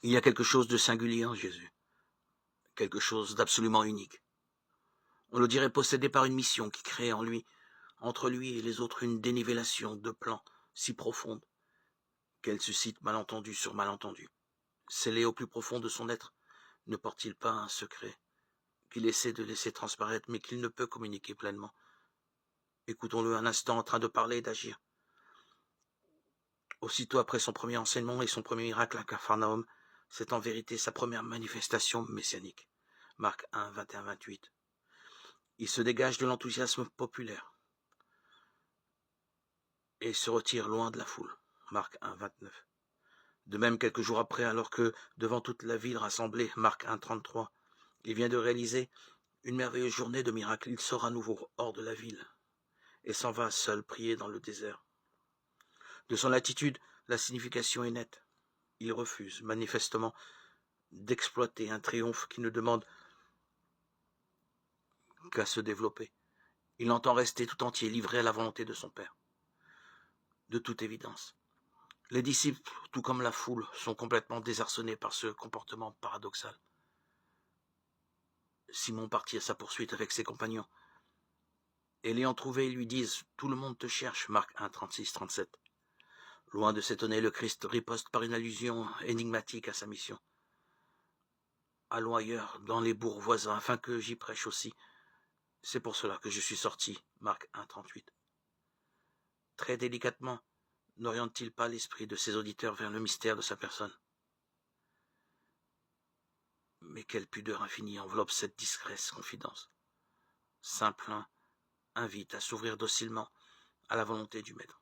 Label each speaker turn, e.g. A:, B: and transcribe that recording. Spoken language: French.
A: Il y a quelque chose de singulier en Jésus, quelque chose d'absolument unique. On le dirait possédé par une mission qui crée en lui, entre lui et les autres, une dénivellation de plans si profonde qu'elle suscite malentendu sur malentendu. Scellé au plus profond de son être, ne porte-t-il pas un secret qu'il essaie de laisser transparaître mais qu'il ne peut communiquer pleinement? Écoutons-le un instant en train de parler et d'agir. Aussitôt après son premier enseignement et son premier miracle à Capharnaüm, c'est en vérité sa première manifestation messianique. Marc 1, 21-28. Il se dégage de l'enthousiasme populaire et se retire loin de la foule. Marc 1, 29. De même, quelques jours après, alors que, devant toute la ville rassemblée, Marc 1, 33, il vient de réaliser une merveilleuse journée de miracle. Il sort à nouveau hors de la ville et s'en va seul prier dans le désert. De son attitude, la signification est nette. Il refuse, manifestement, d'exploiter un triomphe qui ne demande qu'à se développer. Il entend rester tout entier livré à la volonté de son Père. De toute évidence, les disciples, tout comme la foule, sont complètement désarçonnés par ce comportement paradoxal. Simon partit à sa poursuite avec ses compagnons. Et l'ayant trouvé, ils lui disent « Tout le monde te cherche » Marc 1, 36-37. Loin de s'étonner, le Christ riposte par une allusion énigmatique à sa mission. Allons ailleurs, dans les bourgs voisins, afin que j'y prêche aussi. C'est pour cela que je suis sorti. Marc 1, 38. Très délicatement, n'oriente-t-il pas l'esprit de ses auditeurs vers le mystère de sa personne? Mais quelle pudeur infinie enveloppe cette discrète confidence. Saint Plein invite à s'ouvrir docilement à la volonté du Maître.